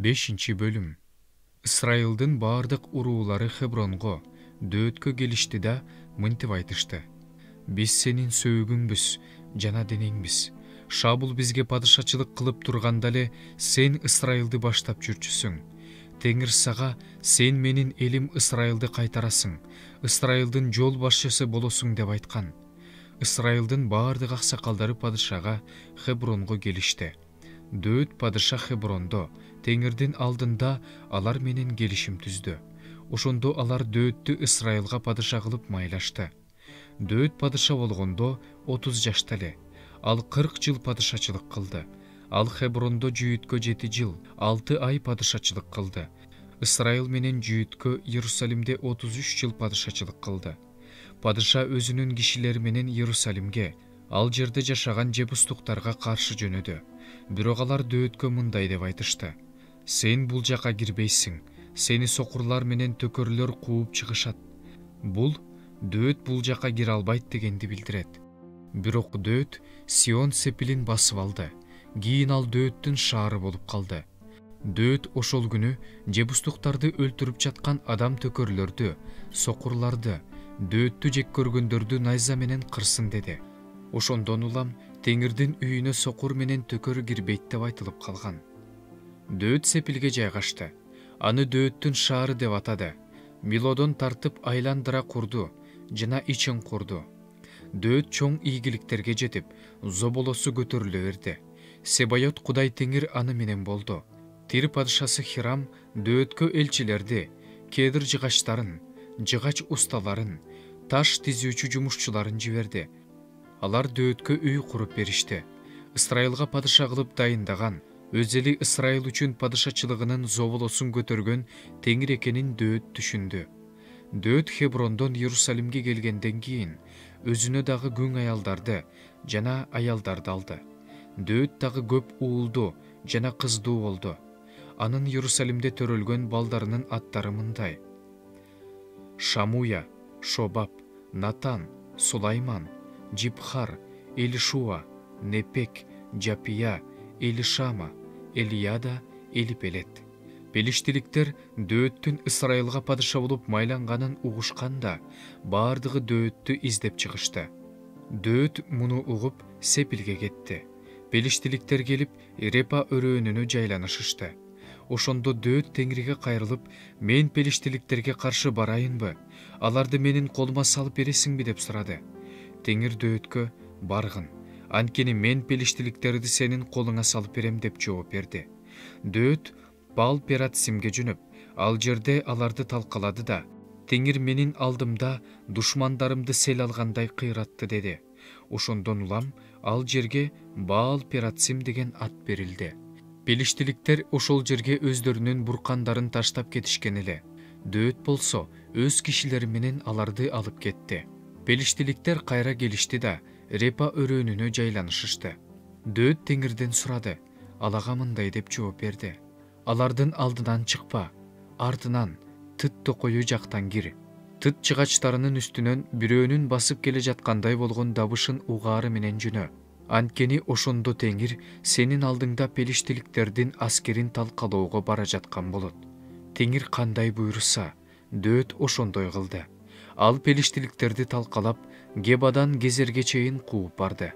5 бөлүм. Ысрайылдын баардык уруулары Хебронго, дөөткө келишти да мынтип айтышты: биз сенин сөөгүңбүз, жана денеңбиз. Шабул бизге падышачылык кылып турганда эле сен Ысрайылды баштап жүрчүсүң. Теңир сага: сен менин элим Ысрайылды кайтарасың, Ысрайылдын жол башчысы болосуң деп айткан. Ысрайылдын баардык аксакалдары падышага Хебронго келишти. Дөөт падыша Хеброндо, Теңирдин алдында алар менен келишим түздү. Ошондо алар Дөөттү Ысрайылга падыша кылып майлашты. Дөөт падыша болгондо 30 жашта эле. Ал 40 жыл падышачылык кылды. Ал Хеброндо жүйүткө 7 жыл, 6 ай падышачылык кылды. Ысрайыл менен жүйүткө Иерусалимде 33 жыл падышачылык кылды. Падыша өзүнүн кишилери менен Иерусалимге, ал жерде жашаган жебустуктарга каршы жөнөдү. Бирок алар Дөөткө мындай деп айтышты: сен бул жака кирбейсиң, сени сокурлар менен төкөрлөр кууп чыгышат. Бул Дөөт бул жака кире албайт дегенди билдирет. Бирок Дөөт Сион сепилин басып алды. Кийин ал Дөөттүн шаары болуп калды. Дөөт ошол күнү жебустуктарды өлтүрүп жаткан адам төкөрлөрдү, сокурларды, Дөөттү жек көргөндөрдү найза менен кырсын деди. Ошондон улам Теңирдин үйүнө сокур менен төкөр кирбейт деп айтылып калган. Дөөт сепилге жайгашты. Аны Дөөттүн шаары деп атады. Милодон тартып айландыра курду, жана ичин курду. Дөөт чоң ийгиликтерге жетип, зоболосу көтөрүлө берди. Себайот Кудай Теңир аны менен болду. Тир падышасы Хирам Дөөткө элчилерди, кедр жыгачтарын, жыгач усталарын, таш тизүүчү жумушчуларын жиберди. Алар Дөөткө үй куруп беришти. Ысрайылга падыша кылып дайындаган, өз эли Ысрайыл үчүн падышачылыгынын зоболосун көтөргөн Теңир экенин Дөөт түшүндү. Дөөт Хеброндон Иерусалимге келгенден кийин өзүнө дагы күң аялдарды жана аялдарды алды. Дөөт дагы көп уулду жана кыздуу болду. Анын Иерусалимде төрөлгөн балдарынын аттары мындай: Шамуя, Шобаб, Натан, Сулайман, Джибхар, Элишуа, Непек, Жапия, Элишама, Элияда, Элипелет. Пелиштиликтер Дөөттүн Ысрайылга падыша болуп майланганын угушканда, баардыгы Дөөттү издеп чыгышты. Дөөт муну угуп Сепилге кетти. Пелиштиликтер келип Репа өрөөнүнө жайланышышты. Ошондо Дөөт Теңирге кайрылып: мен пелиштиликтерге каршы барайынбы? Аларды менин колума салып бересиңби деп сурады. Теңир Дөөткө: баргын, анткени мен пелиштиликтерди сенин колуңа салып берем деп жооп берди. Дөөт Баал-Ператсимге жөнөп, ал жерде аларды талкалады да: Теңир менин алдымда душмандарымды сел алгандай кыйратты деди. Ошондон улам ал жерге Баал-Ператсим деген ат берилди. Пелиштиликтер ошол жерге өздөрүнүн буркандарын таштап кетишкен эле. Дөөт болсо өз кишилери менен аларды алып кетти. Пелиштиликтер кайра келишти да Репа өрөөнүнө жайланышышты. Дөөт Теңирден сурады. Ал ага мындай деп жооп берди: алардын алдынан чыкпа, артынан Тыт токою жактан кир. Тыт жыгачтарынын үстүнөн бирөөнүн басып келе жаткандай болгон дабышын угаары менен жөнө. Анткени ошондо Теңир сенин алдыңда пелиштиликтердин аскерин талкалоого бара жаткан болот. Теңир кандай буйруса, Дөөт ошондой кылды. Ал пелиштиликтерди талкалап, Гебадан Гезерге чейин кууп барды.